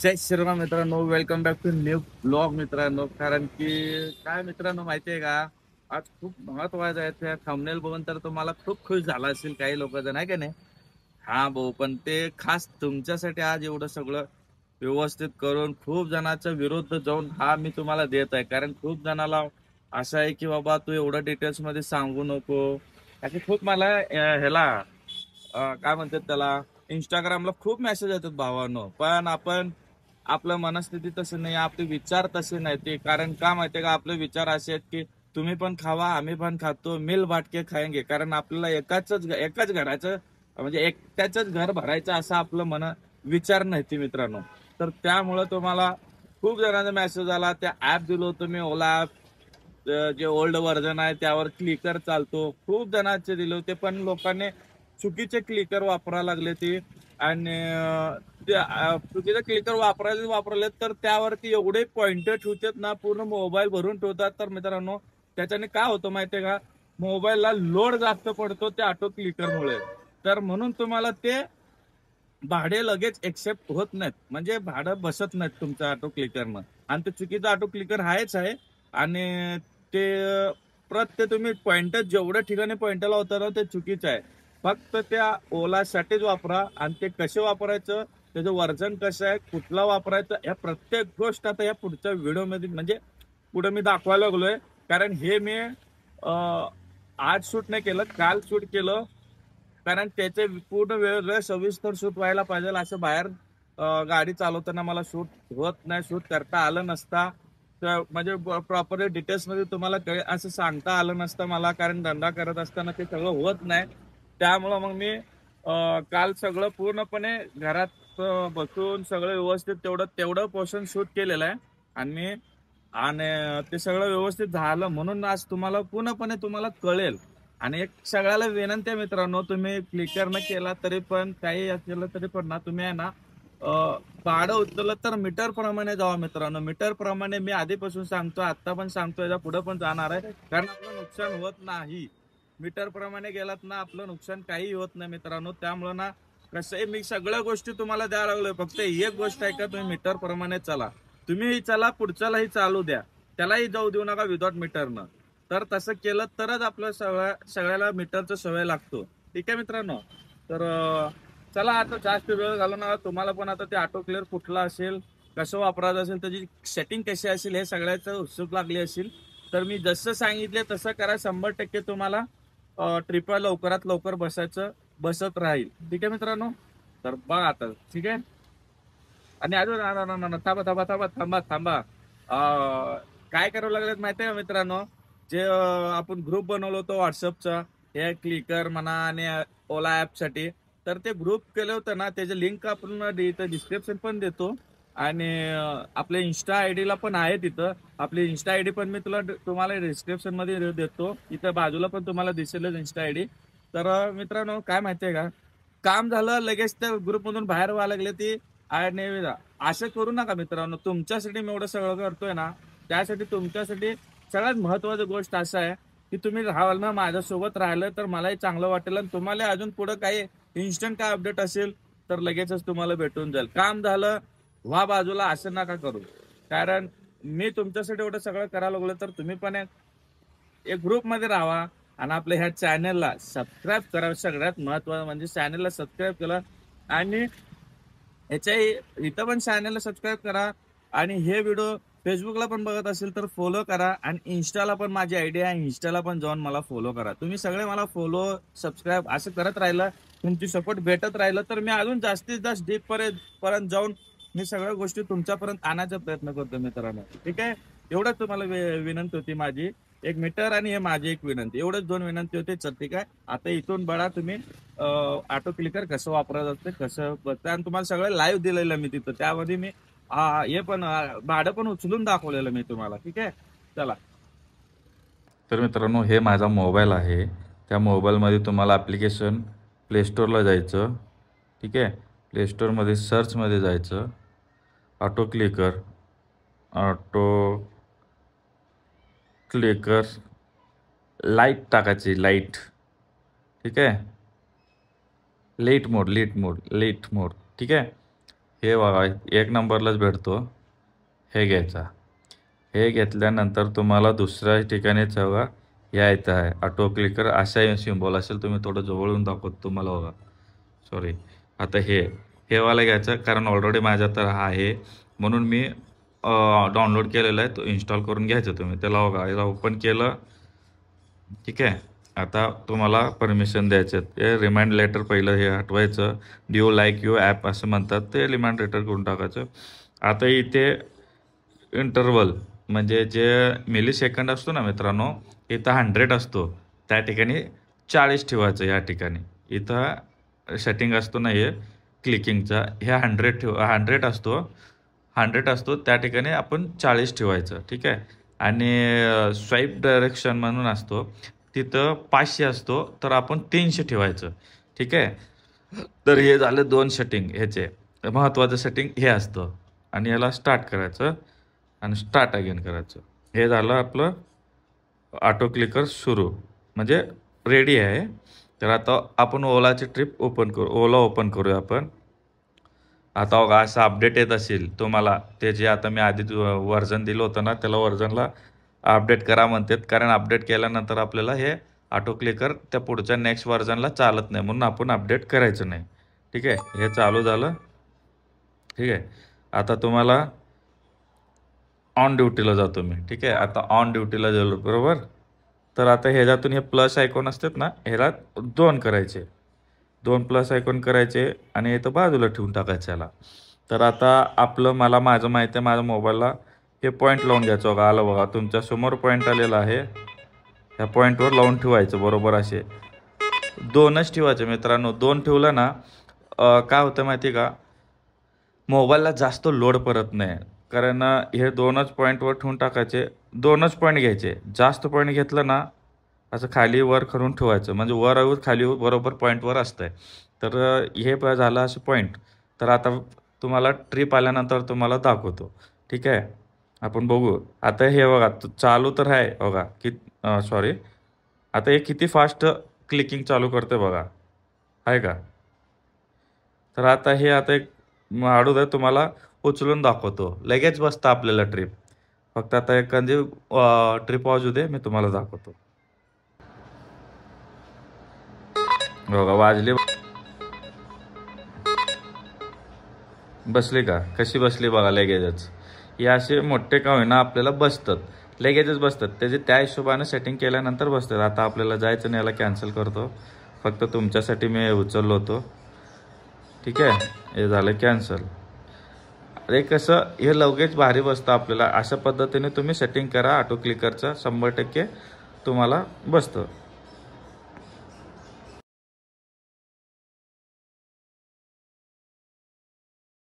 जय श्रीराम मित्रांनो, welcome back to new blog मित्रांनो. कारण की काय मित्रांनो माहिती आहे का, आज खूप महत्वाचं आहे. त्या थंबनेल बघून तर तुम्हाला खूप खुश झाला असेल काही लोक जण, आहे का नाही? हा भाऊ, पण ते खास तुमच्यासाठी आज एवढं सगळं व्यवस्थित करून खूप जणांच्या विरुद्ध जाऊन हा मी तुम्हाला देत आहे. कारण खूप जणाला असं आहे की बाबा तू एवढं डिटेल्स मध्ये सांगू नको. असे खूप मला ह्याला काय म्हणतात त्याला, इंस्टाग्रामला खूप मेसेज येतात भावांनो. पण आपण आपलं मनस्थिती तसं नाही, आपले विचार तसे नाही. ते कारण का माहितीये का, आपले विचार असे आहेत की तुम्ही पण खावा, आम्ही पण खातो, मिल बाटके खाएंगे. कारण आपल्याला एकाच घराचं म्हणजे एकट्याच घर भरायचं असं आपलं विचार नाही ते मित्रांनो. तर त्यामुळं तुम्हाला खूप जणांचा मेसेज आला. त्या ऍप दिलो होतं मी, ओला ऍप. जे ओल्ड व्हर्जन आहे त्यावर क्लिकर चालतो. खूप जणांचे दिले होते, पण लोकांनी चुकीचे क्लिकर वापरायला लागले ते. आणि चुकीचे क्लिकर वापरले तर त्यावरती एवढे पॉइंटर ठेवतात ना, पूर्ण मोबाईल भरून ठेवतात. तर मित्रांनो, त्याच्याने काय होतं माहितीये का, मोबाईलला लोड जास्त पडतो त्या ऑटो क्लिकरमुळे. तर म्हणून तुम्हाला ते भाडे लगेच एक्सेप्ट होत नाहीत, म्हणजे भाडं बसत नाहीत तुमच्या ऑटो क्लिकरनं. आणि ते चुकीचं ऑटो क्लिकर आहेच आहे. आणि ते प्रत्येक तुम्ही पॉइंटर जेवढ्या ठिकाणी पॉइंटर लावता ना, ते चुकीचं आहे. फक्त त्या ओलासाठीच वापरा. आणि ते कसे वापरायचं, त्याचं वर्जन कसं आहे, कुठला वापरायचं, या प्रत्येक गोष्ट आता या पुढच्या व्हिडिओमध्ये म्हणजे पुढे मी दाखवायला लागलोय. कारण हे मी आज शूट नाही केलं, काल शूट केलं. कारण त्याचे पूर्ण वेळ सविस्तर शूट व्हायला पाहिजे. असं बाहेर गाडी चालवताना मला शूट होत नाही, शूट करता आलं नसता. तर म्हणजे प्रॉपर डिटेल्स मध्ये तुम्हाला असं सांगता आलं नसतं मला. कारण धंदा करत असताना ते सगळं होत नाही. त्यामुळं मग मी काल सगळं पूर्णपणे घरात बसून सगळं व्यवस्थित तेवढं तेवढं पोर्शन शूट केलेलं आहे. आणि आणि ते सगळं व्यवस्थित झालं म्हणून आज तुम्हाला पूर्णपणे तुम्हाला कळेल. आणि एक सगळ्याला विनंती आहे मित्रांनो, तुम्ही क्लिकर न केला तरी पण, काही केलं तरी पण ना, तुम्ही आहे ना भाडं उचललं तर मीटर प्रमाणे जावा मित्रांनो. मीटर प्रमाणे मी आधीपासून सांगतो, आता पण सांगतो, याच्या पुढे पण जाणार आहे. कारण आपलं नुकसान होत नाही. मीटर प्रमाणे गेलात ना, आपलं नुकसान काही होत नाही मित्रांनो. त्यामुळे ना, कसं आहे, मी सगळ्या गोष्टी तुम्हाला द्यायला लागलोय. फक्त एक गोष्ट आहे का, तुम्ही मीटर प्रमाणे चला. तुम्हीही चला, पुढच्यालाही चालू द्या, त्यालाही जाऊ देऊ नका विदाउट मीटरनं. तर तसं केलं तरच आपलं सगळ्याला मीटरचं सवय लागतो. ठीक आहे मित्रांनो. तर चला, आता जास्त वेळ घालू नका. तुम्हाला पण आता ते ऑटो क्लिअर कुठला असेल, कसं वापरायचं असेल, त्याची सेटिंग कशी असेल, हे सगळ्याचं उत्सुक लागली असेल. तर मी जसं सांगितले तसं करा. 100% तुम्हाला ट्रिप लवकरात लवकर बसत राहील. ठीक आहे मित्रांनो. तर बघा आता, ठीक आहे. आणि अजून थांबा थांबा थांबा थांबा थांबा. काय करावं लागलं माहिती आहे का मित्रांनो, जे आपण ग्रुप बनवलं होतं व्हॉट्सअपचा, हे क्लिकर म्हणा आणि ओला साठी. तर ते ग्रुप केलं होतं ना, त्याचे लिंक आपण डिस्क्रिप्शन पण देतो. आणि आपल्या इन्स्टा आयडीला पण आहे तिथं. आपली इन्स्टा आयडी पण मी तुम्हाला डिस्क्रिप्शन मध्ये देतो. इथं बाजूला पण तुम्हाला दिसेलच इन्स्टा आयडी. तर मित्रांनो, काय माहितीये का, काम झालं लगेच त्या ग्रुपमधून बाहेर व्हायला लागले ती. आणि असं करू नका मित्रांनो. तुमच्यासाठी मी एवढं सगळं करतोय ना, त्यासाठी तुमच्यासाठी सगळ्यात महत्वाची गोष्ट असं आहे की तुम्ही राहाल ना माझ्यासोबत, राहिलं तर मलाही चांगलं वाटेल. आणि तुम्हाला अजून पुढे काही इन्स्टंट काय अपडेट असेल तर लगेचच तुम्हाला भेटून जाईल. काम झालं व्हा बाजूला, असं नका करू. कारण मी तुमच्यासाठी एवढं सगळं करायला लागलो, तर तुम्ही पण एक ग्रुप मध्ये राहा. आणि आपल्या ह्या चॅनलला सबस्क्राईब करा. सगळ्यात महत्वाचं म्हणजे चॅनलला सबस्क्राईब केलं. आणि याच्या इथं पण चॅनलला सबस्क्राईब करा. आणि हे व्हिडिओ फेसबुकला पण बघत असेल तर फॉलो करा. आणि इन्स्टाला पण माझी आयडी आहे, इन्स्टाला पण जाऊन मला फॉलो करा. तुम्ही सगळे मला फॉलो सबस्क्राईब असं करत राहिलं, तुमची सपोर्ट भेटत राहिलं, तर मी अजून जास्तीत जास्त डीप पर्यंत जाऊन मी सगळ्या गोष्टी तुमच्यापर्यंत आणायचा प्रयत्न करतो मित्रांनो. ठीक आहे. एवढंच तुम्हाला विनंती होती माझी. एक मीटर आणि हे माझी एक विनंती, एवढंच दोन विनंती होते. चल ठीक आहे. आता इथून बळा तुम्ही ऑटो क्लिकर कसं वापरायचं असते, कसं बघता. आणि तुम्हाला सगळं लाईव्ह दिलेलं मी तिथं. त्यामध्ये मी हे पण भाडं पण उचलून दाखवलेलं मी तुम्हाला. ठीक आहे. चला. तर मित्रांनो, हे माझा मोबाईल आहे. त्या मोबाईलमध्ये तुम्हाला ॲप्लिकेशन प्ले स्टोअरला जायचं. ठीक आहे. प्ले स्टोअरमध्ये सर्चमध्ये जायचं. Auto clicker, auto clicker light टाकायची, लाईट. ठीक आहे. लेट मोड. ठीक आहे. हे बघा एक नंबरलाच भेटतो. हे घ्यायचा. हे घेतल्यानंतर तुम्हाला दुसऱ्या ठिकाणीच बघा यायचं आहे ऑटो क्लिकर असा सिम्बॉल असेल. तुम्ही थोडं जवळून दाखवतो तुम्हाला बघा. सॉरी. आता हे वाला घ्यायचं कारण ऑलरेडी माझ्या तर हा आहे म्हणून मी डाउनलोड केलेला आहे. तो इन्स्टॉल करून घ्यायचं तुम्ही. त्याला बघा याला ओपन केलं. ठीक आहे. आता तुम्हाला परमिशन द्यायचे. ते रिमाइंड लेटर पहिलं हे हटवायचं. डू लाईक यू ॲप असं म्हणतात ते रिमाइंड लेटर करून टाकायचं. आता इथे इंटरवल म्हणजे जे मिली सेकंड असतो ना मित्रांनो, इथं 100 असतो त्या ठिकाणी 40 ठेवायचं. या ठिकाणी इथं सेटिंग असतो ना हे क्लिकिंगचा, हे 100 असतो. 100 असतो त्या ठिकाणी आपण 40 ठेवायचं. ठीक आहे. आणि स्वाईप डायरेक्शन म्हणून असतो तिथं 500 असतो तर आपण 300 ठेवायचं. ठीक आहे. तर हे झालं 2 सेटिंग. ह्याचे महत्त्वाचं सेटिंग हे असतं. आणि याला स्टार्ट करायचं आणि स्टार्ट अगेन करायचं. हे झालं आपलं ऑटो क्लिकर सुरू म्हणजे रेडी आहे. तर आता आपण ओलाची ट्रिप ओपन करू. ओला ओपन करूया आपण. आता बघा असं अपडेट येत असेल तुम्हाला. ते जे आता मी आधी व्हर्जन दिलं होतं ना त्याला व्हर्जनला अपडेट करा म्हणतात. कारण अपडेट केल्यानंतर आपल्याला हे ऑटो क्लिकर त्या पुढच्या नेक्स्ट व्हर्जनला चालत नाही म्हणून आपण अपडेट करायचं नाही. ठीक आहे. हे चालू झालं. ठीक आहे. आता तुम्हाला ऑन ड्युटीला जातो मी. ठीक आहे. आता ऑन ड्युटीला गेलो बरोबर. तर आता ह्याच्यातून हे प्लस आयकॉन असतात ना ह्याला 2 करायचे. 2 प्लस आयकॉन करायचे आणि इथं बाजूला ठेवून टाकायचं याला. तर आता आपलं माझं माहिती आहे माझ्या मोबाईलला हे पॉईंट लावून घ्यायचं. बघा आलं बघा तुमच्यासमोर पॉईंट आलेला आहे. ह्या पॉईंटवर लावून ठेवायचं बरोबर. असे 2च ठेवायचे मित्रांनो. 2 ठेवलं ना काय होतं माहिती आहे का, मोबाईलला जास्त लोड पडत नाही. कारण हे 2च पॉईंटवर ठेवून टाकायचे. 2च पॉईंट घ्यायचे. जास्त पॉईंट घेतलं ना असं खाली वर करून ठेवायचं म्हणजे वर खाली बरोबर पॉईंटवर असतंय. तर हे झालं असं पॉईंट. तर आता तुम्हाला ट्रिप आल्यानंतर तुम्हाला दाखवतो. ठीक आहे. आपण बघू. आता हे बघा चालू तर आहे बघा की सॉरी. आता हे किती फास्ट क्लिकिंग चालू करते बघा. आहे का. तर आता एक अगोदर तुम्हाला उचलून दाखवतो. लगेच बसतं आपल्याला ट्रिप. फक्त आता एखादी ट्रिप वाजू दे मी तुम्हाला दाखवतो. बघा वाजली. बसली का. कशी बसली बघा लगेचच. हे असे मोठे का होईना आपल्याला बसतात. लगेचच बसतात. त्याचे त्या हिशोबाने सेटिंग केल्यानंतर बसतात. आता आपल्याला जायचं नाही. याला कॅन्सल करतो. फक्त तुमच्यासाठी मी उचललो होतो. ठीक आहे. हे झालं कॅन्सल. अरे कसं हे लगेच भारी बसतं आपल्याला. अशा पद्धतीने तुम्ही सेटिंग करा ऑटो क्लिकरचं. 100% तुम्हाला बसतं.